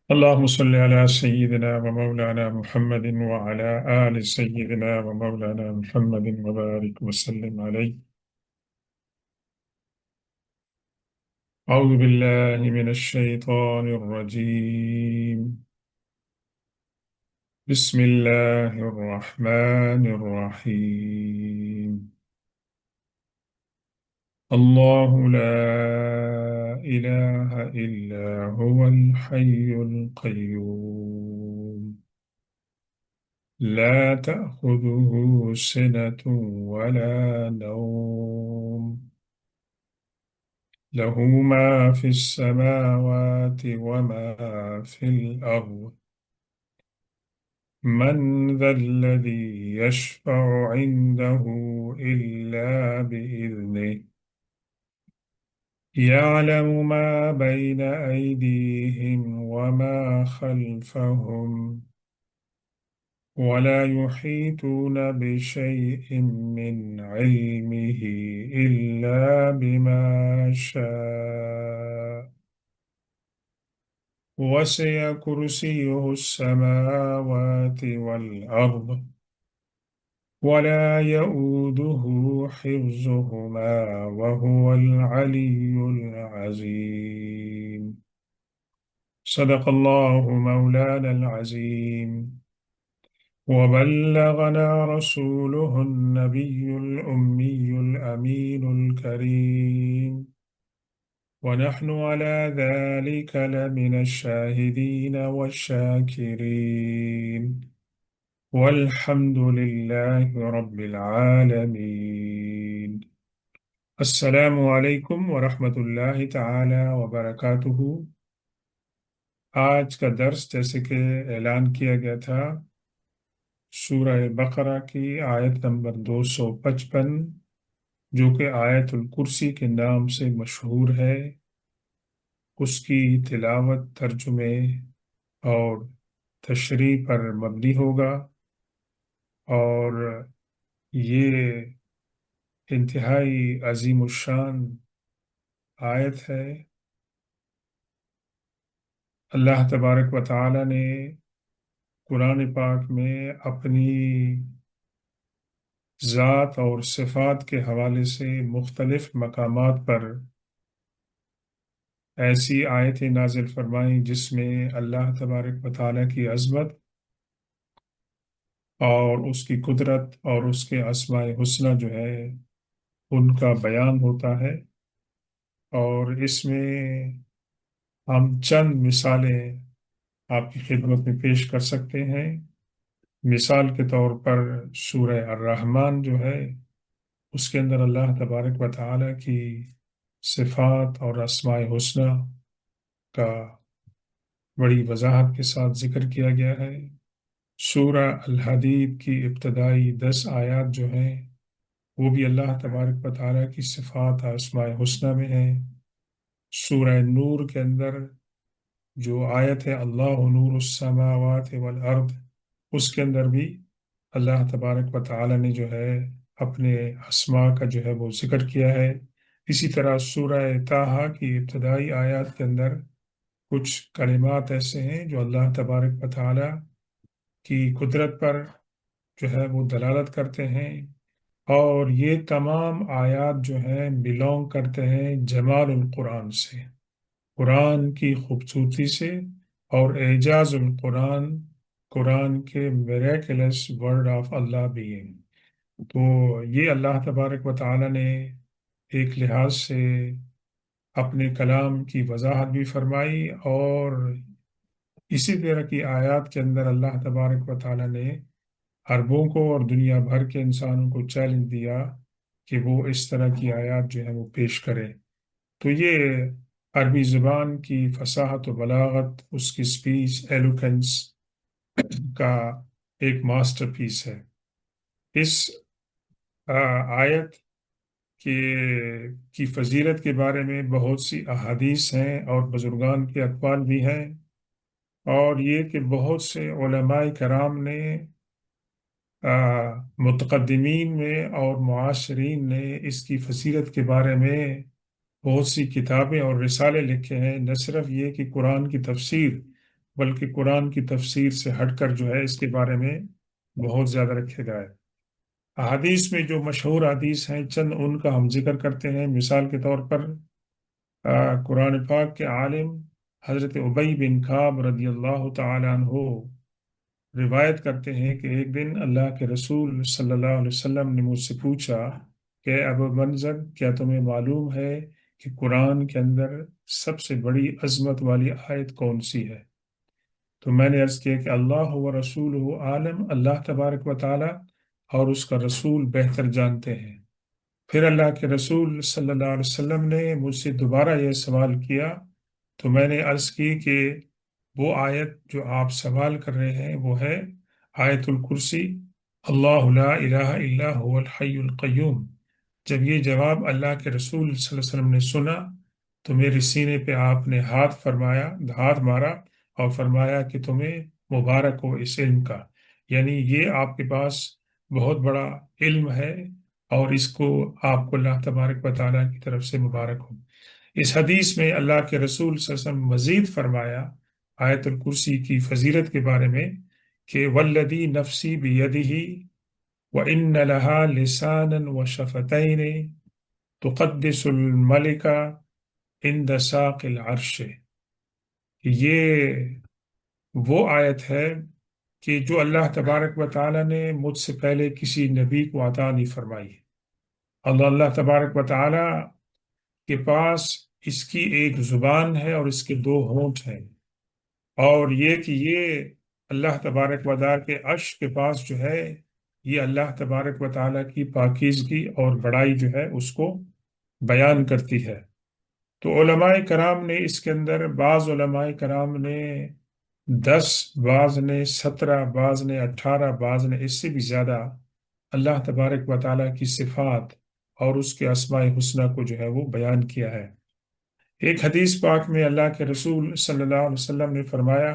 اللهم صل على سيدنا ومولانا محمد وعلى آل سيدنا ومولانا محمد وبارك وسلم عليه. أعوذ بالله من الشيطان الرجيم. بسم الله الرحمن الرحيم. الله لا إله إلا هو الحي القيوم لا تأخذه سنة ولا نوم له ما في السماوات وما في الأرض من ذا الذي يشفع عنده إلا بإذنه يعلم ما بين أيديهم وما خلفهم ولا يحيطون بشيء من علمه إلا بما شاء وسع كرسيه السماوات والأرض ولا يؤوده حفظهما وهو العلي العظيم. صدق الله مولانا العظيم وبلغنا رسوله النبي الأمي الأمين الكريم ونحن على ذلك لمن الشاهدين والشاكرين والحمد لله رب العالمين. السلام علیکم ورحمۃ اللہ تعالی وبرکاتہ۔ آج کا درس جیسے کہ اعلان کیا گیا تھا، سورہ بقرہ کی آیت نمبر 255 جو کہ آیت الکرسی کے نام سے مشہور ہے، اس کی تلاوت، ترجمے اور تشریح پر مبنی ہوگا، اور یہ انتہائی عظیم الشان آیت ہے۔ اللہ تبارک و تعالی نے قرآن پاک میں اپنی ذات اور صفات کے حوالے سے مختلف مقامات پر ایسی آیتیں نازل فرمائیں جس میں اللہ تبارک و تعالی کی عظمت اور اس کی قدرت اور اس کے اسماء حسنہ جو ہے ان کا بیان ہوتا ہے، اور اس میں ہم چند مثالیں آپ کی خدمت میں پیش کر سکتے ہیں۔ مثال کے طور پر سورہ الرحمن جو ہے، اس کے اندر اللہ تبارک و تعالی کی صفات اور اسماء حسنہ کا بڑی وضاحت کے ساتھ ذکر کیا گیا ہے۔ سورہ الحدید کی ابتدائی 10 آیات جو ہیں وہ بھی اللہ تبارک و تعالی کی صفات اور اسماء حسنہ میں ہیں۔ سورہ نور کے اندر جو آیت ہے اللہ نور السماوات والارض، اس کے اندر بھی اللہ تبارک و تعالی نے جو ہے اپنے اسماء کا جو ہے وہ ذکر کیا ہے۔ اسی طرح سورہ طٰہٰ کی ابتدائی آیات کے اندر کچھ کلمات ایسے ہیں جو اللہ تبارک و تعالی کی قدرت پر جو ہے وہ دلالت کرتے ہیں، اور یہ تمام آیات جو ہیں بلونگ کرتے ہیں جمال القرآن سے، قرآن کی خوبصورتی سے، اور اعجاز القرآن، قرآن کے میریکلس ورڈ آف اللہ بینگ۔ تو یہ اللہ تبارک و تعالی نے ایک لحاظ سے اپنے کلام کی وضاحت بھی فرمائی، اور اسی طرح کی آیات کے اندر اللہ تبارک و تعالی نے عربوں کو اور دنیا بھر کے انسانوں کو چیلنج دیا کہ وہ اس طرح کی آیات جو ہے وہ پیش کریں۔ تو یہ عربی زبان کی فصاحت و بلاغت، اس کی سپیچ ایلوکینس کا ایک ماسٹر پیس ہے۔ اس آیت کی فضیلت کے بارے میں بہت سی احادیث ہیں اور بزرگان کے اقوال بھی ہیں، اور یہ کہ بہت سے علماء کرام نے، متقدمین میں اور معاصرین نے اس کی فضیلت کے بارے میں بہت سی کتابیں اور رسالے لکھے ہیں۔ نہ صرف یہ کہ قرآن کی تفسیر بلکہ قرآن کی تفسیر سے ہٹ کر جو ہے اس کے بارے میں بہت زیادہ رکھے گا ہے۔ احادیث میں جو مشہور حدیث ہیں چند ان کا ہم ذکر کرتے ہیں۔ مثال کے طور پر قرآن پاک کے عالم حضرت ابی بن کعب رضی اللہ تعالیٰ عنہ روایت کرتے ہیں کہ ایک دن اللہ کے رسول صلی اللہ علیہ وسلم نے مجھ سے پوچھا کہ ابو منظر، کیا تمہیں معلوم ہے کہ قرآن کے اندر سب سے بڑی عظمت والی آیت کون سی ہے؟ تو میں نے عرض کیا کہ اللہ و رسول عالم، اللہ تبارک و تعالی اور اس کا رسول بہتر جانتے ہیں۔ پھر اللہ کے رسول صلی اللہ علیہ وسلم نے مجھ سے دوبارہ یہ سوال کیا، تو میں نے عرض کی کہ وہ آیت جو آپ سوال کر رہے ہیں وہ ہے آیت الکرسی، اللہ لا الہ الا هو الحی القیوم۔ جب یہ جواب اللہ کے رسول صلی اللہ علیہ وسلم نے سنا تو میرے سینے پہ آپ نے ہاتھ مارا اور فرمایا کہ تمہیں مبارک ہو اس علم کا، یعنی یہ آپ کے پاس بہت بڑا علم ہے اور اس کو آپ کو اللہ تبارک و تعالیٰ کی طرف سے مبارک ہو۔ اس حدیث میں اللہ کے رسول صلی اللہ علیہ وسلم مزید فرمایا آیت الکرسی کی فضیلت کے بارے میں کہ والذی نفسی بیدہ وَإِنَّ لَهَا لِسَانًا وَشَفَتَيْنِ تُقَدِّسُ الْمَلِكَ عِنْدَ سَاقِ الْعَرْشِ۔ یہ وہ آیت ہے کہ جو اللہ تبارک و تعالیٰ نے مجھ سے پہلے کسی نبی کو عطا نہیں فرمائی۔ اللہ تبارک و تعالیٰ کے پاس اس کی ایک زبان ہے اور اس کے دو ہونٹ ہیں، اور یہ کہ یہ اللہ تبارک و تعالیٰ کے عرش کے پاس جو ہے یہ اللہ تبارک و تعالیٰ کی پاکیزگی اور بڑائی جو ہے اس کو بیان کرتی ہے۔ تو علماء کرام نے اس کے اندر، بعض علماء کرام نے 10، بعض نے 17، بعض نے 18، بعض نے اس سے بھی زیادہ اللہ تبارک و تعالیٰ کی صفات اور اس کے اسماء حسنہ کو جو ہے وہ بیان کیا ہے۔ ایک حدیث پاک میں اللہ کے رسول صلی اللہ علیہ وسلم نے فرمایا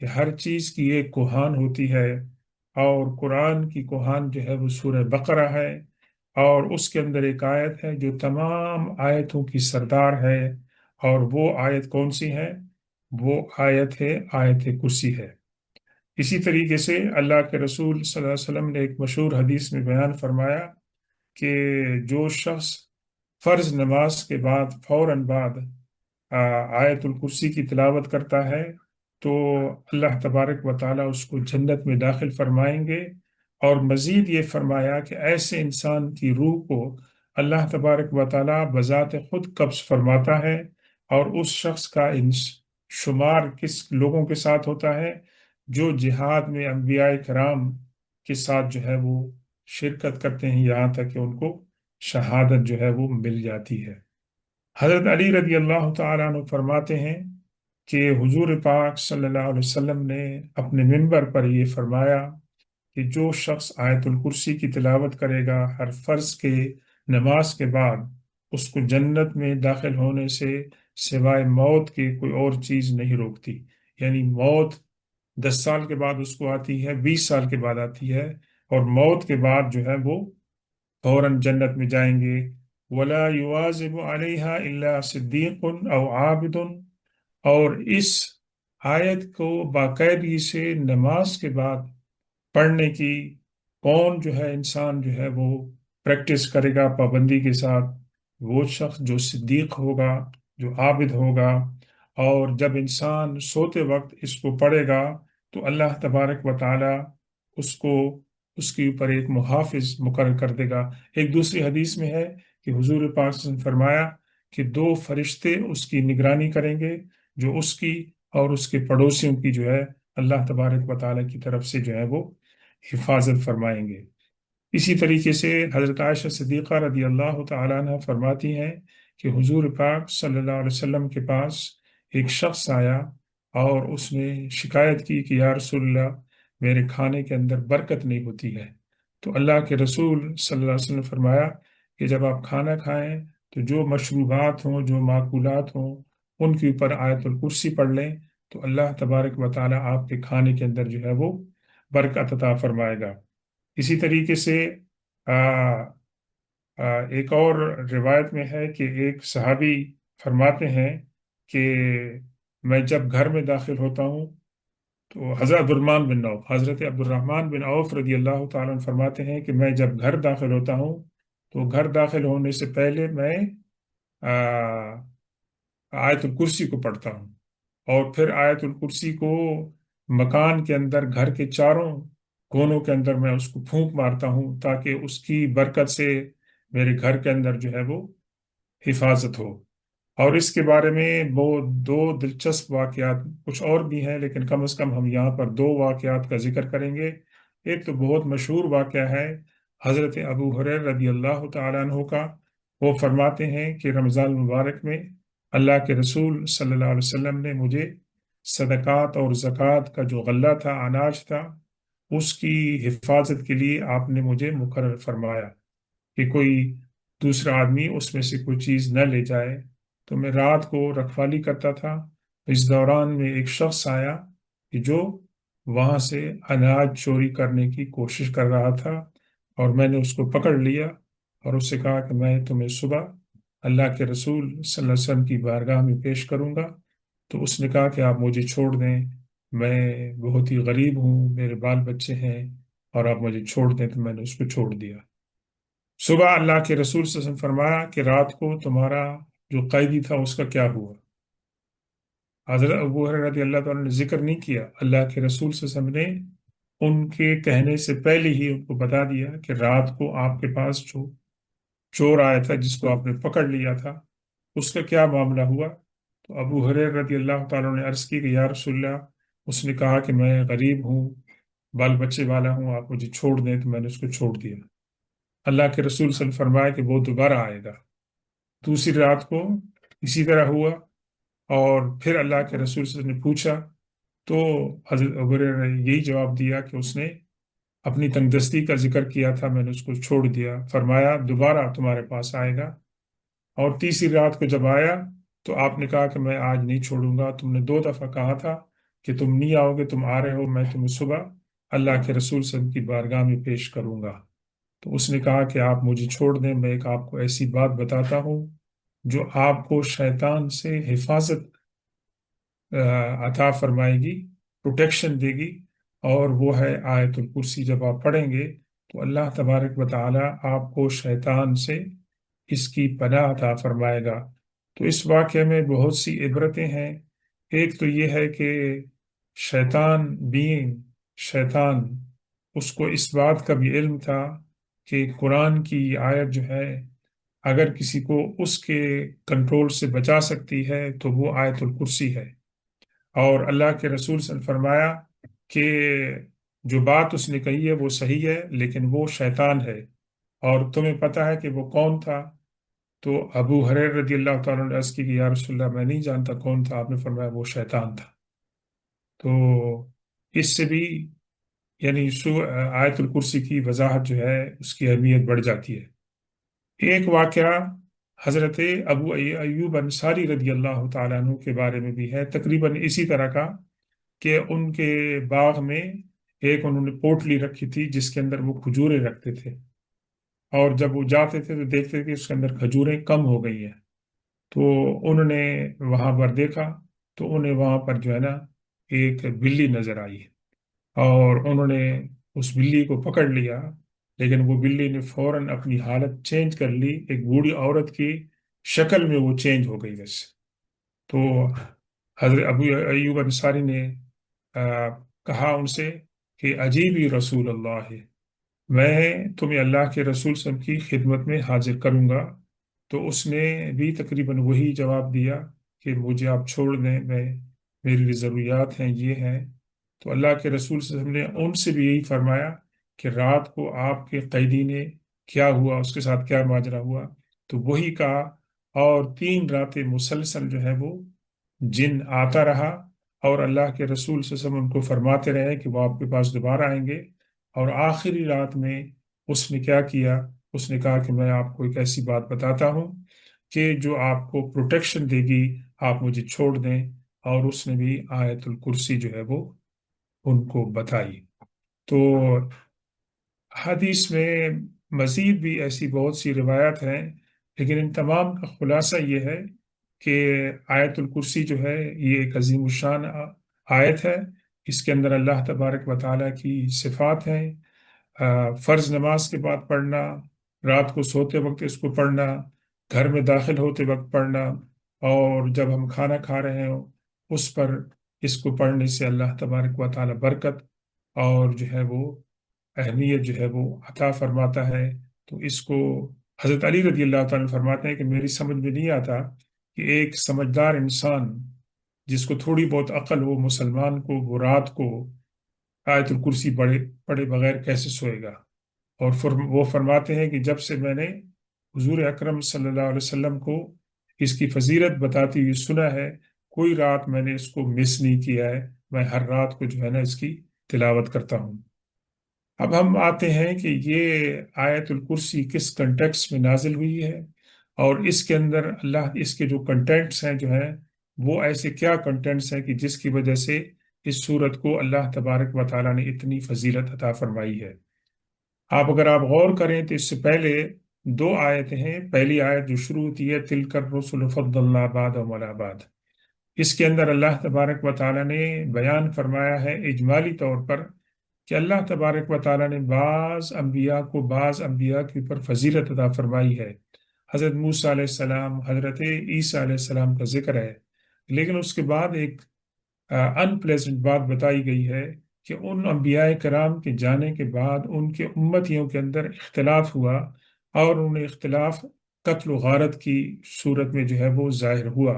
کہ ہر چیز کی ایک کوہان ہوتی ہے، اور قرآن کی کوہان جو ہے وہ سورہ بقرہ ہے، اور اس کے اندر ایک آیت ہے جو تمام آیتوں کی سردار ہے، اور وہ آیت کون سی ہے؟ وہ آیت ہے آیت کرسی ہے۔ اسی طریقے سے اللہ کے رسول صلی اللہ علیہ وسلم نے ایک مشہور حدیث میں بیان فرمایا کہ جو شخص فرض نماز کے بعد فوراً بعد آیت الکرسی کی تلاوت کرتا ہے تو اللہ تبارک و تعالیٰ اس کو جنت میں داخل فرمائیں گے، اور مزید یہ فرمایا کہ ایسے انسان کی روح کو اللہ تبارک و تعالیٰ بذات خود قبض فرماتا ہے، اور اس شخص کا شمار کس لوگوں کے ساتھ ہوتا ہے؟ جو جہاد میں انبیاء کرام کے ساتھ جو ہے وہ شرکت کرتے ہیں، یہاں تک کہ ان کو شہادت جو ہے وہ مل جاتی ہے۔ حضرت علی رضی اللہ تعالیٰ عنہ فرماتے ہیں کہ حضور پاک صلی اللہ علیہ وسلم نے اپنے منبر پر یہ فرمایا کہ جو شخص آیت الکرسی کی تلاوت کرے گا ہر فرض کے نماز کے بعد، اس کو جنت میں داخل ہونے سے سوائے موت کے کوئی اور چیز نہیں روکتی۔ یعنی موت 10 سال کے بعد اس کو آتی ہے، 20 سال کے بعد آتی ہے، اور موت کے بعد جو ہے وہ فوراً جنت میں جائیں گے۔ ولا یواظب علیہا الا صدیق او عابد، اور اس آیت کو باقاعدگی سے نماز کے بعد پڑھنے کی کون جو ہے انسان جو ہے وہ پریکٹس کرے گا پابندی کے ساتھ؟ وہ شخص جو صدیق ہوگا، جو عابد ہوگا، اور جب انسان سوتے وقت اس کو پڑھے گا تو اللہ تبارک و تعالی اس کو، اس کے اوپر ایک محافظ مقرر کر دے گا۔ ایک دوسری حدیث میں ہے کہ حضور پاک صلی اللہ علیہ وسلم نے فرمایا کہ 2 فرشتے اس کی نگرانی کریں گے، جو اس کی اور اس کے پڑوسیوں کی جو ہے اللہ تبارک و تعالیٰ کی طرف سے جو ہے وہ حفاظت فرمائیں گے۔ اسی طریقے سے حضرت عائشہ صدیقہ رضی اللہ تعالیٰ عنہ فرماتی ہیں کہ حضور پاک صلی اللہ علیہ وسلم کے پاس ایک شخص آیا اور اس نے شکایت کی کہ یا رسول اللہ، میرے کھانے کے اندر برکت نہیں ہوتی ہے۔ تو اللہ کے رسول صلی اللہ علیہ وسلم نے فرمایا کہ جب آپ کھانا کھائیں تو جو مشروبات ہوں، جو معقولات ہوں، ان کے اوپر آیت الکرسی پڑھ لیں تو اللہ تبارک و تعالیٰ آپ کے کھانے کے اندر جو ہے وہ برکت عطا فرمائے گا۔ اسی طریقے سے آ، ایک اور روایت میں ہے کہ ایک صحابی فرماتے ہیں کہ میں جب گھر میں داخل ہوتا ہوں تو حضرت عبد الرحمن بن عوف رضی اللہ تعالیٰ عنہ فرماتے ہیں کہ میں جب گھر داخل ہوتا ہوں تو گھر داخل ہونے سے پہلے میں آیت الکرسی کو پڑھتا ہوں، اور پھر آیت الکرسی کو مکان کے اندر، گھر کے چاروں کونوں کے اندر میں اس کو پھونک مارتا ہوں تاکہ اس کی برکت سے میرے گھر کے اندر جو ہے وہ حفاظت ہو۔ اور اس کے بارے میں وہ دو دلچسپ واقعات کچھ اور بھی ہیں، لیکن کم از کم ہم یہاں پر دو واقعات کا ذکر کریں گے۔ ایک تو بہت مشہور واقعہ ہے حضرت ابو ہریرہ رضی اللہ تعالیٰ عنہ کا۔ وہ فرماتے ہیں کہ رمضان المبارک میں اللہ کے رسول صلی اللہ علیہ وسلم نے مجھے صدقات اور زکوٰۃ کا جو غلہ تھا، اناج تھا، اس کی حفاظت کے لیے آپ نے مجھے مقرر فرمایا کہ کوئی دوسرا آدمی اس میں سے کوئی چیز نہ لے جائے۔ تو میں رات کو رکھوالی کرتا تھا، اس دوران میں ایک شخص آیا کہ جو وہاں سے اناج چوری کرنے کی کوشش کر رہا تھا، اور میں نے اس کو پکڑ لیا اور اس سے کہا کہ میں تمہیں صبح اللہ کے رسول صلی اللہ علیہ وسلم کی بارگاہ میں پیش کروں گا۔ تو اس نے کہا کہ آپ مجھے چھوڑ دیں، میں بہت ہی غریب ہوں، میرے بال بچے ہیں، اور آپ مجھے چھوڑ دیں۔ تو میں نے اس کو چھوڑ دیا۔ صبح اللہ کے رسول صلی اللہ علیہ وسلم فرمایا کہ رات کو تمہارا جو قیدی تھا اس کا کیا ہوا؟ حضرت ابو ہریرہ رضی اللہ تعالیٰ نے ذکر نہیں کیا، اللہ کے رسول صلی اللہ علیہ وسلم نے ان کے کہنے سے پہلے ہی ان کو بتا دیا کہ رات کو آپ کے پاس جو چور آیا تھا جس کو آپ نے پکڑ لیا تھا، اس کا کیا معاملہ ہوا؟ تو ابو ہریرہ رضی اللہ تعالیٰ نے عرض کی کہ یا رسول اللہ، اس نے کہا کہ میں غریب ہوں، بال بچے والا ہوں، آپ مجھے چھوڑ دیں۔ تو میں نے اس کو چھوڑ دیا۔ اللہ کے رسول صلی اللہ علیہ وسلم فرمایا کہ وہ دوبارہ آئے گا۔ دوسری رات کو اسی طرح ہوا، اور پھر اللہ کے رسول صلی اللہ علیہ وسلم نے پوچھا تو حضرت ابو ہریرہ نے یہی جواب دیا کہ اس نے اپنی تنگدستی کا ذکر کیا تھا، میں نے اس کو چھوڑ دیا۔ فرمایا دوبارہ تمہارے پاس آئے گا۔ اور تیسری رات کو جب آیا تو آپ نے کہا کہ میں آج نہیں چھوڑوں گا، تم نے دو دفعہ کہا تھا کہ تم نہیں آؤ گے، تم آ رہے ہو، میں تمہیں صبح اللہ کے رسول صلی اللہ علیہ وسلم کی بارگاہ میں پیش کروں گا۔ تو اس نے کہا کہ آپ مجھے چھوڑ دیں، میں ایک آپ کو ایسی بات بتاتا ہوں جو آپ کو شیطان سے حفاظت عطا فرمائے گی، پروٹیکشن دے گی، اور وہ ہے آیت الکرسی۔ جب آپ پڑھیں گے تو اللہ تبارک و تعالی آپ کو شیطان سے اس کی پناہ عطا فرمائے گا۔ تو اس واقعے میں بہت سی عبرتیں ہیں۔ ایک تو یہ ہے کہ شیطان اس کو اس بات کا بھی علم تھا کہ قرآن کی یہ آیت جو ہے اگر کسی کو اس کے کنٹرول سے بچا سکتی ہے تو وہ آیت الکرسی ہے۔ اور اللہ کے رسول صلی اللہ علیہ وسلم فرمایا کہ جو بات اس نے کہی ہے وہ صحیح ہے، لیکن وہ شیطان ہے۔ اور تمہیں پتہ ہے کہ وہ کون تھا؟ تو ابو ہریرہ رضی اللہ تعالیٰ نے عرض کی کہ یا رسول اللہ، میں نہیں جانتا کون تھا۔ آپ نے فرمایا وہ شیطان تھا۔ تو اس سے بھی یعنی آیت الکرسی کی وضاحت جو ہے اس کی اہمیت بڑھ جاتی ہے۔ ایک واقعہ حضرت ابو ایوب انصاری رضی اللہ تعالیٰ عنہ کے بارے میں بھی ہے، تقریباً اسی طرح کا، کہ ان کے باغ میں ایک انہوں نے پوٹلی رکھی تھی جس کے اندر وہ کھجوریں رکھتے تھے، اور جب وہ جاتے تھے تو دیکھتے تھے کہ اس کے اندر کھجوریں کم ہو گئی ہیں۔ تو انہوں نے وہاں پر دیکھا تو انہیں وہاں پر جو ہے نا ایک بلی نظر آئی، اور انہوں نے اس بلی کو پکڑ لیا، لیکن وہ بلی نے فوراً اپنی حالت چینج کر لی، ایک بوڑھی عورت کی شکل میں وہ چینج ہو گئی بس۔ تو حضرت ابو ایوب انصاری نے کہا ان سے کہ عجیب ہی رسول اللہ ہے، میں تمہیں اللہ کے رسول صلی اللہ علیہ وسلم کی خدمت میں حاضر کروں گا۔ تو اس نے بھی تقریباً وہی جواب دیا کہ مجھے آپ چھوڑ دیں، میری ضروریات ہیں، یہ ہیں۔ تو اللہ کے رسول صلی اللہ علیہ وسلم نے ان سے بھی یہی فرمایا کہ رات کو آپ کے قیدی نے کیا ہوا، اس کے ساتھ کیا ماجرا ہوا؟ تو وہی کہا، اور 3 راتیں مسلسل جو ہے وہ جن آتا رہا، اور اللہ کے رسول صلی اللہ علیہ وسلم ان کو فرماتے رہے کہ وہ آپ کے پاس دوبارہ آئیں گے۔ اور آخری رات میں اس نے کیا کیا؟ اس نے کہا کہ میں آپ کو ایک ایسی بات بتاتا ہوں کہ جو آپ کو پروٹیکشن دے گی، آپ مجھے چھوڑ دیں۔ اور اس نے بھی آیت الکرسی جو ہے وہ ان کو بتائی۔ تو حدیث میں مزید بھی ایسی بہت سی روایات ہیں، لیکن ان تمام کا خلاصہ یہ ہے کہ آیت الکرسی جو ہے یہ ایک عظیم الشان آیت ہے۔ اس کے اندر اللہ تبارک و تعالیٰ کی صفات ہیں۔ فرض نماز کے بعد پڑھنا، رات کو سوتے وقت اس کو پڑھنا، گھر میں داخل ہوتے وقت پڑھنا، اور جب ہم کھانا کھا رہے ہوں اس پر اس کو پڑھنے سے اللہ تبارک و تعالیٰ برکت اور جو ہے وہ اہمیت جو ہے وہ عطا فرماتا ہے۔ تو اس کو حضرت علی رضی اللہ تعالیٰ عنہ فرماتے ہیں کہ میری سمجھ میں نہیں آتا کہ ایک سمجھدار انسان جس کو تھوڑی بہت عقل ہو، مسلمان کو وہ رات کو آیت الکرسی پڑھے بغیر کیسے سوئے گا؟ اور وہ فرماتے ہیں کہ جب سے میں نے حضور اکرم صلی اللہ علیہ وسلم کو اس کی فضیلت بتاتی ہوئی سنا ہے، کوئی رات میں نے اس کو مس نہیں کیا ہے، میں ہر رات کو جو ہے نا اس کی تلاوت کرتا ہوں۔ اب ہم آتے ہیں کہ یہ آیت الکرسی کس کنٹیکس میں نازل ہوئی ہے، اور اس کے اندر اللہ اس کے جو کنٹینٹس ہیں جو ہیں وہ ایسے کیا کنٹینٹس ہیں کہ جس کی وجہ سے اس صورت کو اللہ تبارک و تعالیٰ نے اتنی فضیلت عطا فرمائی ہے۔ اگر آپ غور کریں تو اس سے پہلے دو آیتیں ہیں۔ پہلی آیت جو شروع ہوتی ہے تلک الرسل فضلنا بعضهم علی بعض، اس کے اندر اللہ تبارک و تعالیٰ نے بیان فرمایا ہے اجمالی طور پر کہ اللہ تبارک و تعالیٰ نے بعض انبیاء کو بعض انبیاء کے اوپر فضیلت عطا فرمائی ہے۔ حضرت موسیٰ علیہ السلام، حضرت عیسیٰ علیہ السلام کا ذکر ہے، لیکن اس کے بعد ایک ان پلیزنٹ بات بتائی گئی ہے کہ ان انبیاء کرام کے جانے کے بعد ان کے امتیوں کے اندر اختلاف ہوا، اور انہیں اختلاف قتل و غارت کی صورت میں جو ہے وہ ظاہر ہوا۔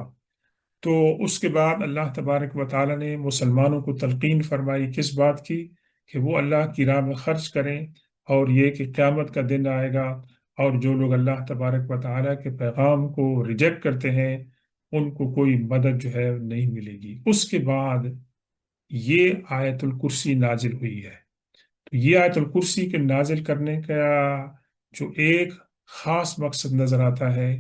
تو اس کے بعد اللہ تبارک و تعالیٰ نے مسلمانوں کو تلقین فرمائی کس بات کی؟ کہ وہ اللہ کی راہ میں خرچ کریں، اور یہ کہ قیامت کا دن آئے گا اور جو لوگ اللہ تبارک و تعالیٰ کے پیغام کو ریجیکٹ کرتے ہیں ان کو کوئی مدد جو ہے نہیں ملے گی۔ اس کے بعد یہ آیت الکرسی نازل ہوئی ہے۔ تو یہ آیت الکرسی کے نازل کرنے کا جو ایک خاص مقصد نظر آتا ہے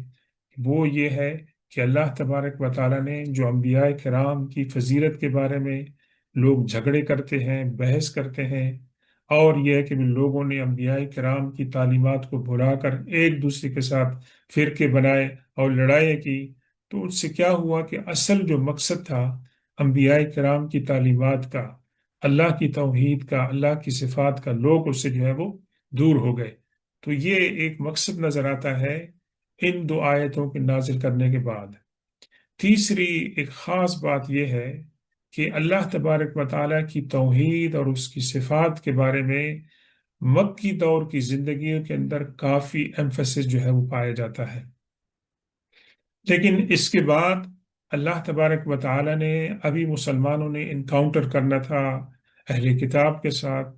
وہ یہ ہے کہ اللہ تبارک و تعالیٰ نے جو انبیاء کرام کی فضیلت کے بارے میں لوگ جھگڑے کرتے ہیں، بحث کرتے ہیں، اور یہ ہے کہ لوگوں نے انبیاء کرام کی تعلیمات کو بھلا کر ایک دوسرے کے ساتھ فرقے بنائے اور لڑائیں کی، تو اس سے کیا ہوا کہ اصل جو مقصد تھا انبیاء کرام کی تعلیمات کا، اللہ کی توحید کا، اللہ کی صفات کا، لوگ اس سے جو ہے وہ دور ہو گئے۔ تو یہ ایک مقصد نظر آتا ہے ان دو آیتوں کے نازل کرنے کے بعد۔ تیسری ایک خاص بات یہ ہے کہ اللہ تبارک و تعالیٰ کی توحید اور اس کی صفات کے بارے میں مکی دور کی زندگیوں کے اندر کافی ایمفیسس جو ہے وہ پایا جاتا ہے، لیکن اس کے بعد اللہ تبارک و تعالیٰ نے ابھی مسلمانوں نے انکاؤنٹر کرنا تھا اہل کتاب کے ساتھ،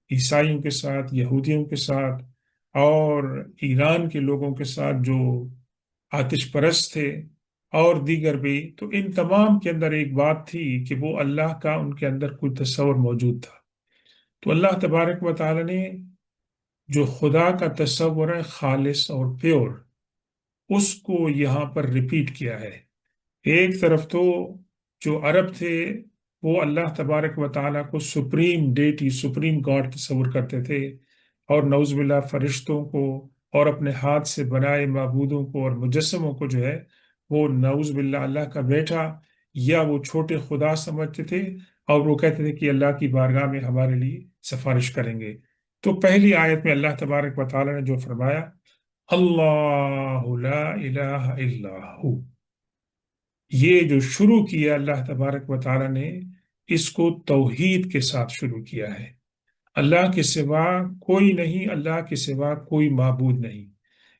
عیسائیوں کے ساتھ، یہودیوں کے ساتھ، اور ایران کے لوگوں کے ساتھ جو آتش پرست تھے، اور دیگر بھی۔ تو ان تمام کے اندر ایک بات تھی کہ وہ اللہ کا ان کے اندر کوئی تصور موجود تھا۔ تو اللہ تبارک و تعالیٰ نے جو خدا کا تصور ہے خالص اور پیور، اس کو یہاں پر ریپیٹ کیا ہے۔ ایک طرف تو جو عرب تھے وہ اللہ تبارک و تعالیٰ کو سپریم ڈیٹی، سپریم گاڈ تصور کرتے تھے، اور نعوذ باللہ فرشتوں کو اور اپنے ہاتھ سے بنائے معبودوں کو اور مجسموں کو جو ہے وہ نعوذ باللہ اللہ کا بیٹا یا وہ چھوٹے خدا سمجھتے تھے، اور وہ کہتے تھے کہ اللہ کی بارگاہ میں ہمارے لیے سفارش کریں گے۔ تو پہلی آیت میں اللہ تبارک و تعالیٰ نے جو فرمایا اللہ لا الہ الا ہو، یہ جو شروع کیا اللہ تبارک و تعالیٰ نے اس کو توحید کے ساتھ شروع کیا ہے۔ اللہ کے سوا کوئی نہیں، اللہ کے سوا کوئی معبود نہیں۔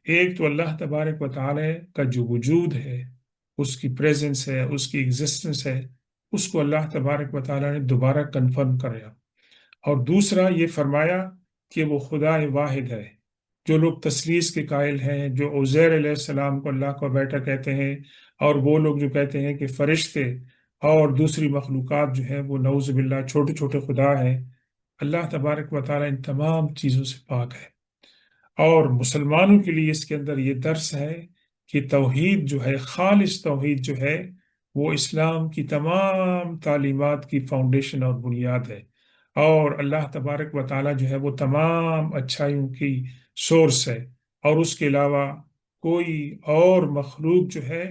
ایک تو اللہ تبارک و تعالیٰ کا جو وجود ہے، اس کی پریزنس ہے، اس کی ایگزسٹنس ہے، اس کو اللہ تبارک و تعالیٰ نے دوبارہ کنفرم کریا، اور دوسرا یہ فرمایا کہ وہ خدا واحد ہے۔ جو لوگ تثلیث کے قائل ہیں، جو عزیر علیہ السلام کو اللہ کا بیٹا کہتے ہیں، اور وہ لوگ جو کہتے ہیں کہ فرشتے اور دوسری مخلوقات جو ہیں وہ نعوذ باللہ چھوٹے چھوٹے خدا ہیں، اللہ تبارک و تعالیٰ ان تمام چیزوں سے پاک ہے۔ اور مسلمانوں کے لیے اس کے اندر یہ درس ہے کہ توحید جو ہے، خالص توحید جو ہے، وہ اسلام کی تمام تعلیمات کی فاؤنڈیشن اور بنیاد ہے، اور اللہ تبارک و تعالیٰ جو ہے وہ تمام اچھائیوں کی سورس ہے، اور اس کے علاوہ کوئی اور مخلوق جو ہے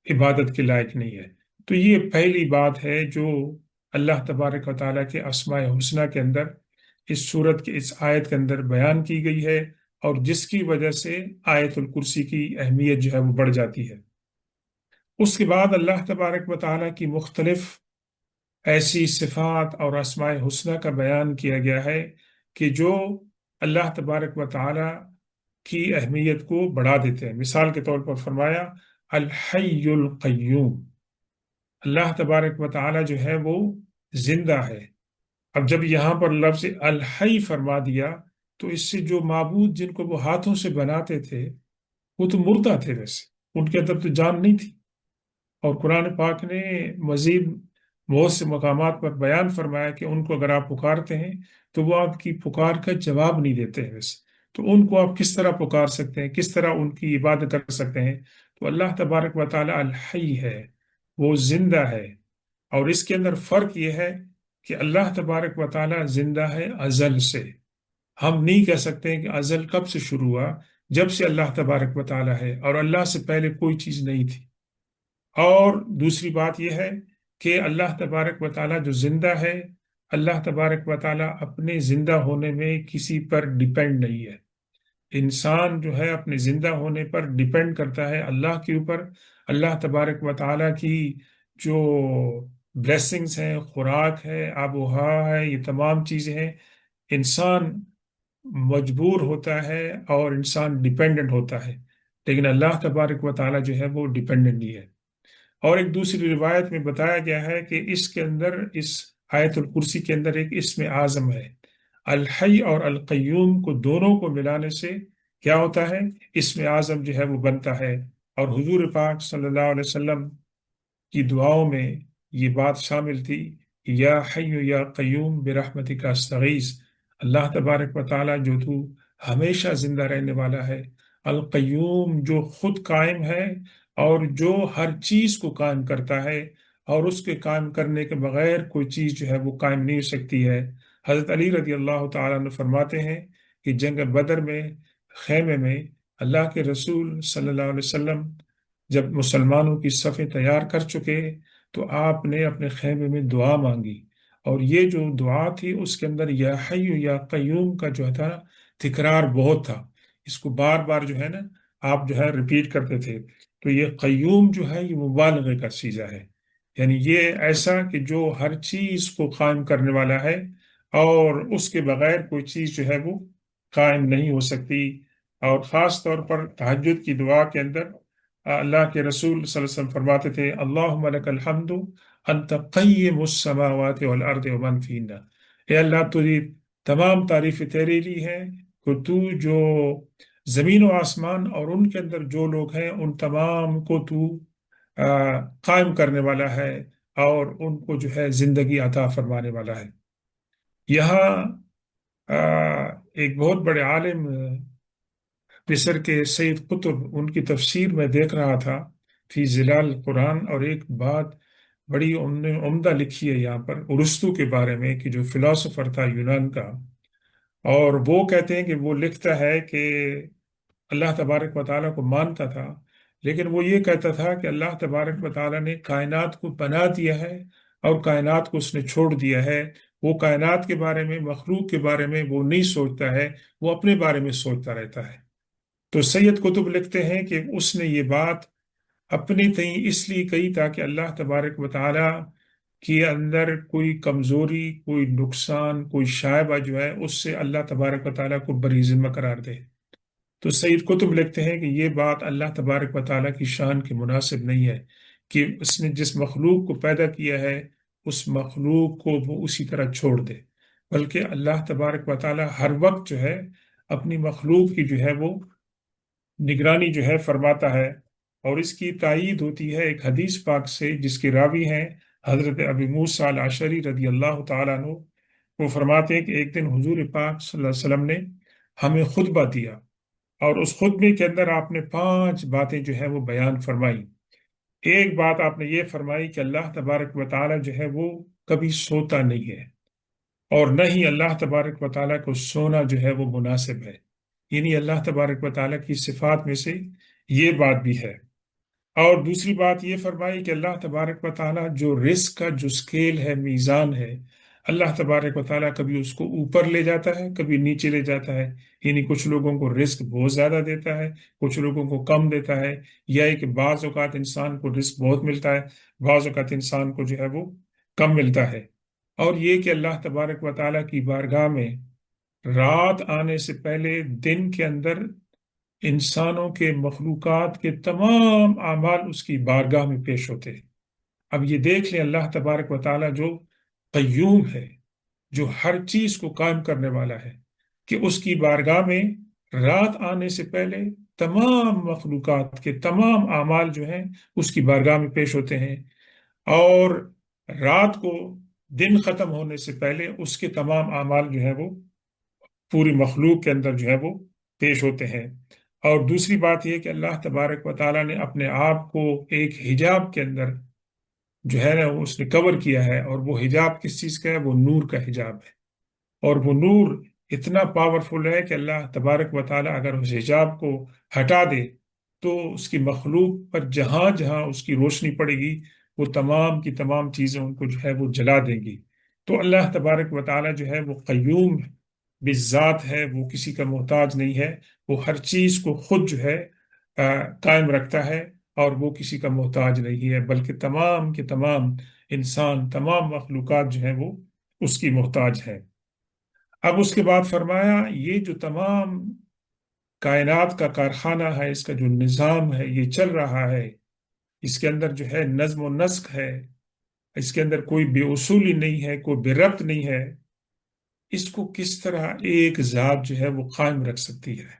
عبادت کے لائق نہیں ہے۔ تو یہ پہلی بات ہے جو اللہ تبارک و تعالیٰ کے اسماء حسنہ کے اندر اس صورت کے اس آیت کے اندر بیان کی گئی ہے، اور جس کی وجہ سے آیت الکرسی کی اہمیت جو ہے وہ بڑھ جاتی ہے۔ اس کے بعد اللہ تبارک و تعالیٰ کی مختلف ایسی صفات اور اسماء حسنہ کا بیان کیا گیا ہے کہ جو اللہ تبارک و تعالیٰ کی اہمیت کو بڑھا دیتے ہیں۔ مثال کے طور پر فرمایا الحی القیوم، اللہ تبارک و تعالیٰ جو ہے وہ زندہ ہے۔ اب جب یہاں پر لفظ الحی فرما دیا تو اس سے جو معبود جن کو وہ ہاتھوں سے بناتے تھے وہ تو مردہ تھے، ویسے ان کے اندر تو جان نہیں تھی۔ اور قرآن پاک نے مزید بہت سے مقامات پر بیان فرمایا کہ ان کو اگر آپ پکارتے ہیں تو وہ آپ کی پکار کا جواب نہیں دیتے ہیں، ویسے تو ان کو آپ کس طرح پکار سکتے ہیں، کس طرح ان کی عبادت کر سکتے ہیں؟ تو اللہ تبارک و تعالی الحی ہے، وہ زندہ ہے۔ اور اس کے اندر فرق یہ ہے کہ اللہ تبارک و تعالی زندہ ہے ازل سے، ہم نہیں کہہ سکتے کہ ازل کب سے شروع ہوا، جب سے اللہ تبارک و تعالی ہے، اور اللہ سے پہلے کوئی چیز نہیں تھی۔ اور دوسری بات یہ ہے کہ اللہ تبارک و تعالیٰ جو زندہ ہے، اللہ تبارک و تعالیٰ اپنے زندہ ہونے میں کسی پر ڈیپینڈ نہیں ہے۔ انسان جو ہے اپنے زندہ ہونے پر ڈیپینڈ کرتا ہے اللہ کے اوپر۔ اللہ تبارک و تعالیٰ کی جو بلیسنگز ہیں، خوراک ہے، آب و ہوا ہے، یہ تمام چیزیں ہیں، انسان مجبور ہوتا ہے اور انسان ڈیپینڈنٹ ہوتا ہے، لیکن اللہ تبارک و تعالیٰ جو ہے وہ ڈیپینڈنٹ نہیں ہے۔ اور ایک دوسری روایت میں بتایا گیا ہے کہ اس کے اندر، اس آیت الکرسی کے اندر ایک اسم اعظم ہے، الحی اور القیوم کو دونوں کو ملانے سے کیا ہوتا ہے؟ اسم اعظم جو ہے وہ بنتا ہے۔ اور حضور پاک صلی اللہ علیہ وسلم کی دعاؤں میں یہ بات شامل تھی، یا حی یا قیوم برحمتک استغیث، اللہ تبارک و تعالیٰ جو تو ہمیشہ زندہ رہنے والا ہے، القیوم جو خود قائم ہے اور جو ہر چیز کو قائم کرتا ہے، اور اس کے قائم کرنے کے بغیر کوئی چیز جو ہے وہ قائم نہیں ہو سکتی ہے۔ حضرت علی رضی اللہ تعالیٰ عنہ فرماتے ہیں کہ جنگ بدر میں خیمے میں اللہ کے رسول صلی اللہ علیہ وسلم جب مسلمانوں کی صفیں تیار کر چکے تو آپ نے اپنے خیمے میں دعا مانگی، اور یہ جو دعا تھی اس کے اندر یا حی یا قیوم کا جو تھا تکرار بہت تھا، اس کو بار بار جو ہے نا آپ جو ہے ریپیٹ کرتے تھے۔ تو یہ قیوم جو ہے یہ مبالغے کا سیغہ ہے، یعنی یہ ایسا کہ جو ہر چیز کو قائم کرنے والا ہے، اور اس کے بغیر کوئی چیز جو ہے وہ قائم نہیں ہو سکتی۔ اور خاص طور پر تہجد کی دعا کے اندر اللہ کے رسول صلی اللہ علیہ وسلم فرماتے تھے اللہم لک الحمد انت قیم السماوات والارض ومن فیہن، اے اللہ تجھے تمام تعریفیں تیرے لیے ہیں کہ تو جو زمین و آسمان اور ان کے اندر جو لوگ ہیں ان تمام کو تو قائم کرنے والا ہے، اور ان کو جو ہے زندگی عطا فرمانے والا ہے۔ یہاں ایک بہت بڑے عالم مصر کے سید قطب، ان کی تفسیر میں دیکھ رہا تھا فی ظلال قرآن، اور ایک بات بڑی عمدہ لکھی ہے یہاں پر ارسطو کے بارے میں، کہ جو فلاسفر تھا یونان کا، اور وہ کہتے ہیں کہ وہ لکھتا ہے کہ اللہ تبارک و تعالیٰ کو مانتا تھا، لیکن وہ یہ کہتا تھا کہ اللہ تبارک و تعالیٰ نے کائنات کو بنا دیا ہے اور کائنات کو اس نے چھوڑ دیا ہے، وہ کائنات کے بارے میں، مخلوق کے بارے میں وہ نہیں سوچتا ہے، وہ اپنے بارے میں سوچتا رہتا ہے۔ تو سید قطب لکھتے ہیں کہ اس نے یہ بات اپنی تئیں اس لیے کہی تاکہ اللہ تبارک و تعالیٰ کے اندر کوئی کمزوری، کوئی نقصان، کوئی شائبہ جو ہے اس سے اللہ تبارک و تعالیٰ کو بری ذمہ قرار دے۔ تو سید قطب لکھتے ہیں کہ یہ بات اللہ تبارک و تعالیٰ کی شان کے مناسب نہیں ہے کہ اس نے جس مخلوق کو پیدا کیا ہے اس مخلوق کو وہ اسی طرح چھوڑ دے، بلکہ اللہ تبارک و تعالیٰ ہر وقت جو ہے اپنی مخلوق کی جو ہے وہ نگرانی جو ہے فرماتا ہے۔ اور اس کی تائید ہوتی ہے ایک حدیث پاک سے جس کے راوی ہیں حضرت ابی موسیٰ الاشعری رضی اللہ تعالیٰ عنہ۔ وہ فرماتے ہیں کہ ایک دن حضور پاک صلی اللہ علیہ وسلم نے ہمیں خطبہ دیا، اور اس خطبے کے اندر آپ نے 5 باتیں جو ہے وہ بیان فرمائی۔ ایک بات آپ نے یہ فرمائی کہ اللہ تبارک و تعالیٰ جو ہے وہ کبھی سوتا نہیں ہے، اور نہ ہی اللہ تبارک و تعالیٰ کو سونا جو ہے وہ مناسب ہے، یعنی اللہ تبارک و تعالیٰ کی صفات میں سے یہ بات بھی ہے۔ اور دوسری بات یہ فرمائی کہ اللہ تبارک و تعالیٰ جو رزق کا جو اسکیل ہے، میزان ہے، اللہ تبارک و تعالیٰ کبھی اس کو اوپر لے جاتا ہے، کبھی نیچے لے جاتا ہے۔ یعنی کچھ لوگوں کو رزق بہت زیادہ دیتا ہے، کچھ لوگوں کو کم دیتا ہے، یا کہ بعض اوقات انسان کو رزق بہت ملتا ہے، بعض اوقات انسان کو جو ہے وہ کم ملتا ہے۔ اور یہ کہ اللہ تبارک و تعالیٰ کی بارگاہ میں رات آنے سے پہلے دن کے اندر انسانوں کے، مخلوقات کے تمام اعمال اس کی بارگاہ میں پیش ہوتے ہیں۔ اب یہ دیکھ لیں، اللہ تبارک و تعالیٰ جو قیوم ہے، جو ہر چیز کو قائم کرنے والا ہے، کہ اس کی بارگاہ میں رات آنے سے پہلے تمام مخلوقات کے تمام اعمال جو ہیں اس کی بارگاہ میں پیش ہوتے ہیں، اور رات کو دن ختم ہونے سے پہلے اس کے تمام اعمال جو ہیں وہ پوری مخلوق کے اندر جو ہے وہ پیش ہوتے ہیں۔ اور دوسری بات یہ کہ اللہ تبارک و تعالیٰ نے اپنے آپ کو ایک حجاب کے اندر جو ہے نا اس نے کور کیا ہے، اور وہ حجاب کس چیز کا ہے؟ وہ نور کا حجاب ہے۔ اور وہ نور اتنا پاورفل ہے کہ اللہ تبارک و تعالیٰ اگر اس حجاب کو ہٹا دے تو اس کی مخلوق پر جہاں جہاں اس کی روشنی پڑے گی، وہ تمام کی تمام چیزیں ان کو جو ہے وہ جلا دیں گی۔ تو اللہ تبارک و تعالیٰ جو ہے وہ قیوم بالذات ہے، وہ کسی کا محتاج نہیں ہے، وہ ہر چیز کو خود جو ہے قائم رکھتا ہے، اور وہ کسی کا محتاج نہیں ہے، بلکہ تمام کے تمام انسان، تمام مخلوقات جو ہیں وہ اس کی محتاج ہیں۔ اب اس کے بعد فرمایا یہ جو تمام کائنات کا کارخانہ ہے، اس کا جو نظام ہے یہ چل رہا ہے، اس کے اندر جو ہے نظم و نسق ہے، اس کے اندر کوئی بے اصولی نہیں ہے، کوئی بے ربط نہیں ہے، اس کو کس طرح ایک ذات جو ہے وہ قائم رکھ سکتی ہے؟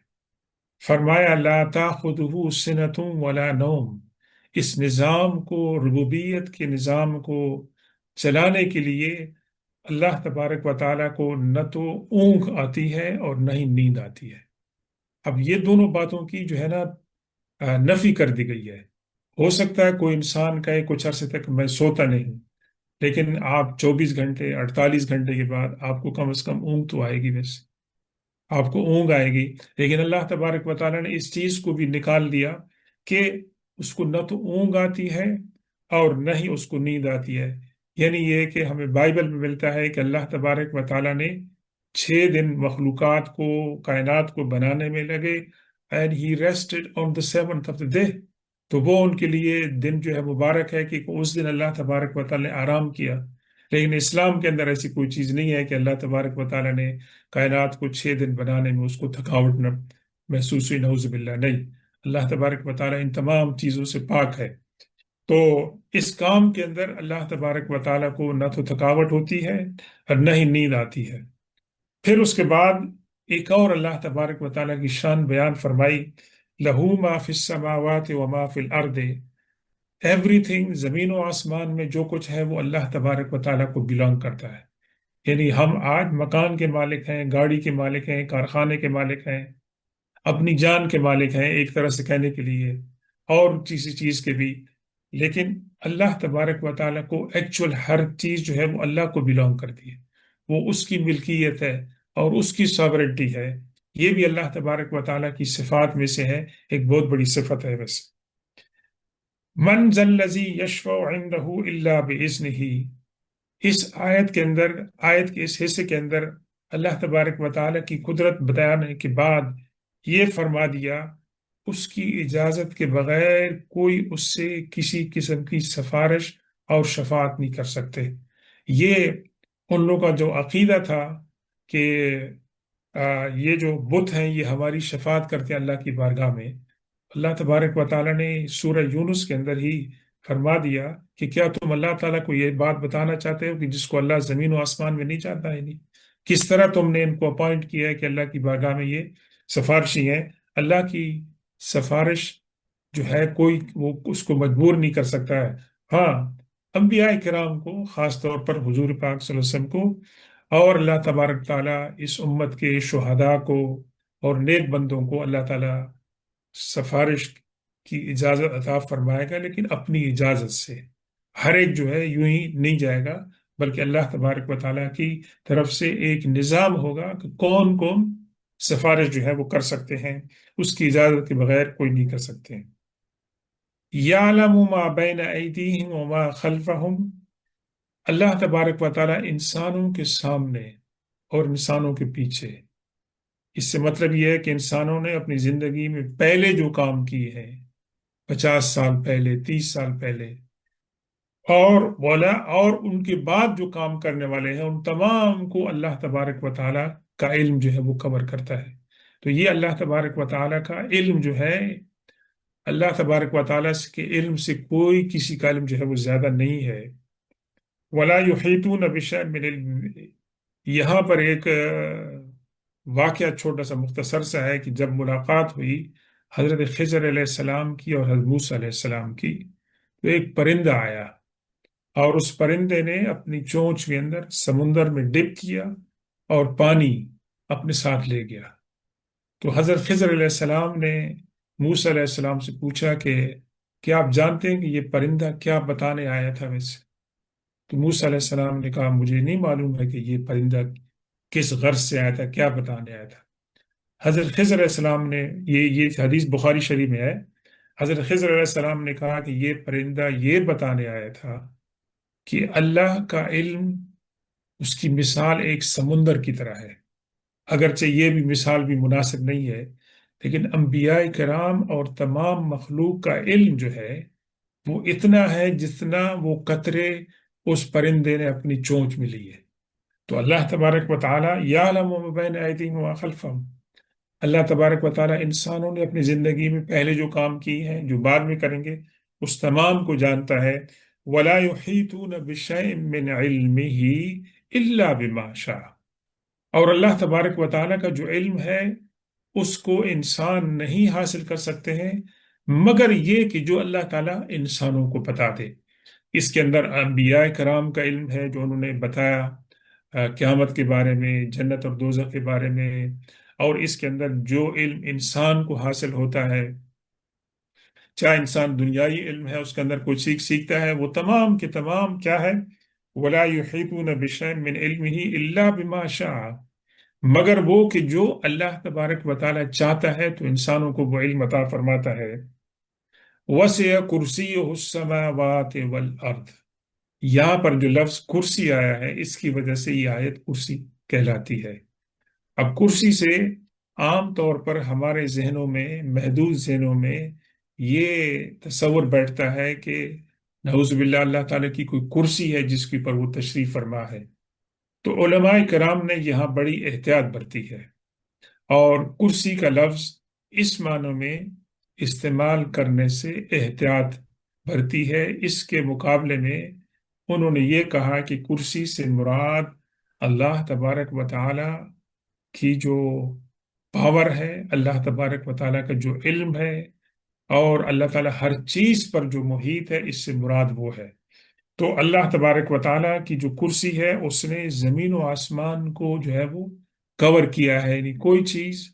فرمایا لا تاخذہ سنۃ ولا نوم۔ اس نظام کو، ربوبیت کے نظام کو چلانے کے لیے اللہ تبارک و تعالیٰ کو نہ تو اونگ آتی ہے اور نہ ہی نیند آتی ہے۔ اب یہ دونوں باتوں کی جو ہے نا نفی کر دی گئی ہے۔ ہو سکتا ہے کوئی انسان کہے کچھ عرصے تک میں سوتا نہیں ہوں، لیکن آپ 24 گھنٹے، 48 گھنٹے کے بعد آپ کو کم از کم اونگ تو آئے گی، ویسے آپ کو اونگ آئے گی۔ لیکن اللہ تبارک و تعالیٰ نے اس چیز کو بھی نکال دیا کہ اس کو نہ تو اونگ آتی ہے اور نہ ہی اس کو نیند آتی ہے۔ یعنی یہ کہ ہمیں بائبل میں ملتا ہے کہ اللہ تبارک و تعالیٰ نے 6 دن مخلوقات کو، کائنات کو بنانے میں لگے، and he rested on the seventh of the day. تو وہ ان کے لیے دن جو ہے مبارک ہے کہ اس دن اللہ تبارک و تعالیٰ نے آرام کیا۔ لیکن اسلام کے اندر ایسی کوئی چیز نہیں ہے کہ اللہ تبارک و تعالیٰ نے کائنات کو 6 دن بنانے میں اس کو تھکاوٹ نہ محسوس ہوئی، نعوذ باللہ، نہیں۔ اللہ تبارک و تعالیٰ ان تمام چیزوں سے پاک ہے۔ تو اس کام کے اندر اللہ تبارک و تعالیٰ کو نہ تو تھکاوٹ ہوتی ہے اور نہ ہی نیند آتی ہے۔ پھر اس کے بعد ایک اور اللہ تبارک و تعالیٰ کی شان بیان فرمائی، لہو ما فی السماوات و ما فی الارض۔ ایوری تھنگ، زمین و آسمان میں جو کچھ ہے وہ اللہ تبارک و تعالیٰ کو بلانگ کرتا ہے۔ یعنی ہم آج مکان کے مالک ہیں، گاڑی کے مالک ہیں، کارخانے کے مالک ہیں، اپنی جان کے مالک ہیں ایک طرح سے کہنے کے لیے، اور کسی چیز کے بھی۔ لیکن اللہ تبارک و تعالیٰ کو ایکچول ہر چیز جو ہے وہ اللہ کو بلانگ کرتی ہے، وہ اس کی ملکیت ہے اور اس کی ساورنٹی ہے۔ یہ بھی اللہ تبارک و تعالیٰ کی صفات میں سے ہے، ایک بہت بڑی صفت ہے ویسے۔ من ذا الذی یشفع عندہ الا باذنہ۔ اس آیت کے اندر، آیت کے اس حصے کے اندر اللہ تبارک و تعالیٰ کی قدرت بتانے کے بعد یہ فرما دیا اس کی اجازت کے بغیر کوئی اس سے کسی قسم کی سفارش اور شفاعت نہیں کر سکتے۔ یہ ان لوگوں کا جو عقیدہ تھا کہ یہ جو بت ہیں یہ ہماری شفاعت کرتے ہیں اللہ کی بارگاہ میں، اللہ تبارک و تعالیٰ نے سورہ یونس کے اندر ہی فرما دیا کہ کیا تم اللہ تعالیٰ کو یہ بات بتانا چاہتے ہو کہ جس کو اللہ زمین و آسمان میں نہیں چاہتا ہے؟ نہیں، کس طرح تم نے ان کو اپوائنٹ کیا ہے کہ اللہ کی بارگاہ میں یہ سفارشی ہیں؟ اللہ کی سفارش جو ہے کوئی وہ اس کو مجبور نہیں کر سکتا ہے۔ ہاں، انبیاء کرام کو، خاص طور پر حضور پاک صلی اللہ علیہ وسلم کو، اور اللہ تبارک تعالیٰ اس امت کے شہداء کو اور نیک بندوں کو اللہ تعالیٰ سفارش کی اجازت عطا فرمائے گا، لیکن اپنی اجازت سے۔ ہر ایک جو ہے یوں ہی نہیں جائے گا، بلکہ اللہ تبارک و تعالیٰ کی طرف سے ایک نظام ہوگا کہ کون کون سفارش جو ہے وہ کر سکتے ہیں، اس کی اجازت کے بغیر کوئی نہیں کر سکتے ہیں۔ یعلم ما بین ایدیہم وما خلفہم، اللہ تبارک و تعالی انسانوں کے سامنے اور انسانوں کے پیچھے، اس سے مطلب یہ ہے کہ انسانوں نے اپنی زندگی میں پہلے جو کام کیے ہیں، 50 سال پہلے، 30 سال پہلے، اور بولا اور ان کے بعد جو کام کرنے والے ہیں، ان تمام کو اللہ تبارک و تعالی کا علم جو ہے وہ کور کرتا ہے۔ تو یہ اللہ تبارک و تعالی کا علم جو ہے، اللہ تبارک و تعالی کے علم سے کوئی کسی کا علم جو ہے وہ زیادہ نہیں ہے۔ ولا یحیطون بشیء من علم، یہاں پر ایک واقعہ چھوٹا سا مختصر سا ہے کہ جب ملاقات ہوئی حضرت خضر علیہ السلام کی اور حضرت موسیٰ علیہ السلام کی، تو ایک پرندہ آیا، اور اس پرندے نے اپنی چونچ کے اندر سمندر میں ڈپ کیا اور پانی اپنے ساتھ لے گیا۔ تو حضرت خضر علیہ السلام نے موسیٰ علیہ السلام سے پوچھا کہ کیا آپ جانتے ہیں کہ یہ پرندہ کیا بتانے آیا تھا ویسے؟ تو موسیٰ علیہ السلام نے کہا مجھے نہیں معلوم ہے کہ یہ پرندہ کس غرض سے آیا تھا، کیا بتانے آیا تھا۔ حضرت خضر علیہ السلام نے، یہ حدیث بخاری شریف میں ہے، حضرت خضر علیہ السلام نے کہا کہ یہ پرندہ یہ بتانے آیا تھا کہ اللہ کا علم، اس کی مثال ایک سمندر کی طرح ہے۔ اگرچہ یہ بھی مثال بھی مناسب نہیں ہے، لیکن انبیاء کرام اور تمام مخلوق کا علم جو ہے وہ اتنا ہے جتنا وہ قطرے اس پرندے نے اپنی چونچ میں لی ہے۔ تو اللہ تبارک و تعالی یعلم ما بین ایدیہم وما خلفہم، اللہ تبارک و تعالی انسانوں نے اپنی زندگی میں پہلے جو کام کیے ہیں، جو بعد میں کریں گے، اس تمام کو جانتا ہے۔ ولا یحیطون بشیء من علمہ الا بما شاء، اور اللہ تبارک و تعالی کا جو علم ہے اس کو انسان نہیں حاصل کر سکتے ہیں مگر یہ کہ جو اللہ تعالیٰ انسانوں کو بتا دے۔ اس کے اندر انبیاء کرام کا علم ہے جو انہوں نے بتایا قیامت کے بارے میں، جنت اور دوزخ کے بارے میں، اور اس کے اندر جو علم انسان کو حاصل ہوتا ہے، چاہے انسان دنیائی علم ہے اس کے اندر کوئی سیکھتا ہے، وہ تمام کے تمام کیا ہے؟ ولا یحیطون بشیء من علمہ الا بما شاء، مگر وہ کہ جو اللہ تبارک و تعالی چاہتا ہے تو انسانوں کو وہ علم عطا فرماتا ہے۔ وسع کرسیہ السماوات والارض، یہاں پر جو لفظ کرسی آیا ہے اس کی وجہ سے یہ آیت کرسی کہلاتی ہے۔ اب کرسی سے عام طور پر ہمارے ذہنوں میں، محدود ذہنوں میں، یہ تصور بیٹھتا ہے کہ نعوذ باللہ اللہ تعالیٰ کی کوئی کرسی ہے جس کے اوپر وہ تشریف فرما ہے۔ تو علماء کرام نے یہاں بڑی احتیاط برتی ہے، اور کرسی کا لفظ اس معنی میں استعمال کرنے سے احتیاط برتی ہے۔ اس کے مقابلے میں انہوں نے یہ کہا کہ کرسی سے مراد اللہ تبارک و تعالی کی جو پاور ہے، اللہ تبارک و تعالیٰ کا جو علم ہے، اور اللہ تعالیٰ ہر چیز پر جو محیط ہے، اس سے مراد وہ ہے۔ تو اللہ تبارک و تعالیٰ کی جو کرسی ہے اس نے زمین و آسمان کو جو ہے وہ کور کیا ہے، یعنی کوئی چیز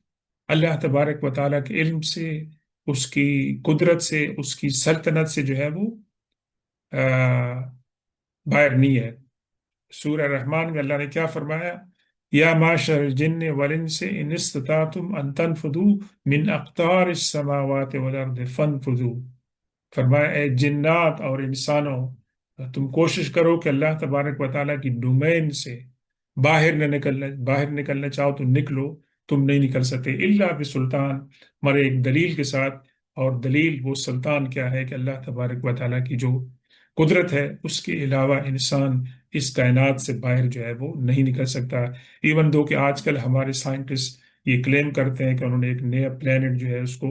اللہ تبارک و تعالیٰ کے علم سے، اس کی قدرت سے، اس کی سلطنت سے جو ہے وہ باہر نہیں ہے۔ سورہ رحمان میں اللہ نے کیا فرمایا؟ یا معشر الجن والانس ان استطعتم ان تنفذوا من اقطار السماوات والارض فانفذوا، فرمایا اے جنات اور انسانوں، تم کوشش کرو کہ اللہ تبارک و تعالیٰ کی ڈومین سے باہر نکلنا چاہو تو نکلو، تم نہیں نکل سکتے الا بسلطان، مگر ایک دلیل کے ساتھ، اور دلیل وہ سلطان کیا ہے کہ اللہ تبارک و تعالیٰ کی جو قدرت ہے اس کے علاوہ انسان اس کائنات سے باہر جو ہے وہ نہیں نکل سکتا۔ ایون دو کہ آج کل ہمارے سائنٹسٹ یہ کلیم کرتے ہیں کہ انہوں نے ایک نیا پلانٹ جو ہے اس کو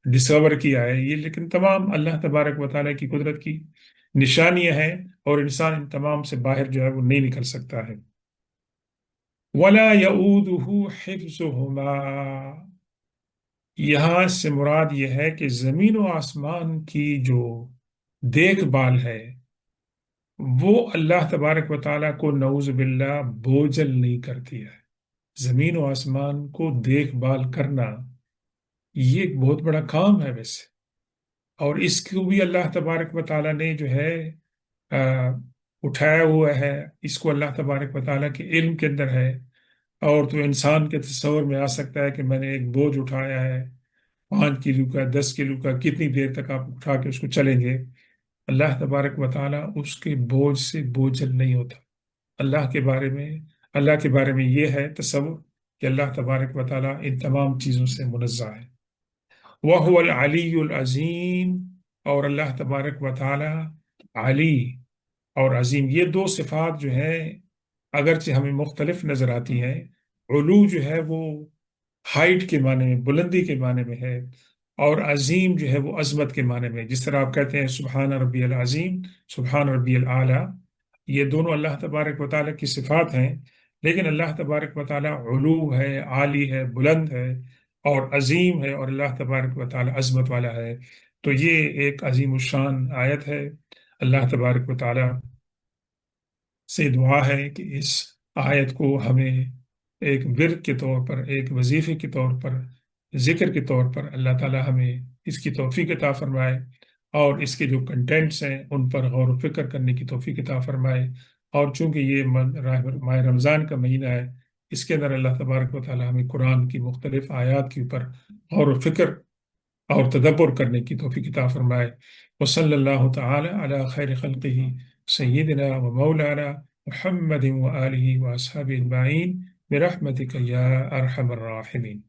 ڈسکور کیا ہے، یہ لیکن تمام اللہ تبارک و تعالیٰ کی قدرت کی نشانیاں ہیں، اور انسان ان تمام سے باہر جو ہے وہ نہیں نکل سکتا ہے۔ وَلَا يَئُودُهُ حِفْظُهُمَا، یہاں سے مراد یہ ہے کہ زمین و آسمان کی جو دیکھ بھال ہے وہ اللہ تبارک و تعالیٰ کو نعوذ باللہ بوجھل نہیں کرتی ہے۔ زمین و آسمان کو دیکھ بھال کرنا یہ ایک بہت بڑا کام ہے ویسے، اور اس کو بھی اللہ تبارک و تعالیٰ نے جو ہے آ، اٹھایا ہوا ہے، اس کو اللہ تبارک و تعالیٰ کے علم کے اندر ہے۔ اور تو انسان کے تصور میں آ سکتا ہے کہ میں نے ایک بوجھ اٹھایا ہے، 5 کلو کا، 10 کلو کا، کتنی دیر تک آپ اٹھا کے اس کو چلیں گے، اللہ تبارک و تعالیٰ اس کے بوجھ سے بوجھل نہیں ہوتا۔ اللہ کے بارے میں اللہ کے بارے میں یہ ہے تصور کہ اللہ تبارک و تعالیٰ ان تمام چیزوں سے منزہ ہے۔ وَهُوَ الْعَلِيُّ الْعَظِيمُ، اور اللہ تبارک و تعالیٰ علی اور عظیم، یہ دو صفات جو ہیں اگرچہ ہمیں مختلف نظر آتی ہیں، علو جو ہے وہ ہائٹ کے معنی میں، بلندی کے معنی میں ہے، اور عظیم جو ہے وہ عظمت کے معنی میں، جس طرح آپ کہتے ہیں سبحان ربی العظیم، سبحان ربی الاعلیٰ، یہ دونوں اللہ تبارک و تعالیٰ کی صفات ہیں، لیکن اللہ تبارک و تعالیٰ علو ہے، عالی ہے، بلند ہے اور عظیم ہے، اور اللہ تبارک و تعالیٰ عظمت والا ہے۔ تو یہ ایک عظیم الشان آیت ہے۔ اللہ تبارک و تعالیٰ سے دعا ہے کہ اس آیت کو ہمیں ایک ورد کے طور پر، ایک وظیفے کے طور پر، ذکر کے طور پر اللہ تعالی ہمیں اس کی توفیق عطا فرمائے، اور اس کے جو کنٹینٹس ہیں ان پر غور و فکر کرنے کی توفیق عطا فرمائے۔ اور چونکہ یہ ماہ رمضان کا مہینہ ہے، اس کے اندر اللہ تبارک و تعالی ہمیں قرآن کی مختلف آیات کے اوپر غور و فکر اور تدبر کرنے کی توفیق عطا فرمائے۔ وصلی اللہ تعالی علی خیر خلقہ سیدنا و مولانا محمد و آلہ و اصحابہ اجمعین برحمتک یا ارحم الراحمین۔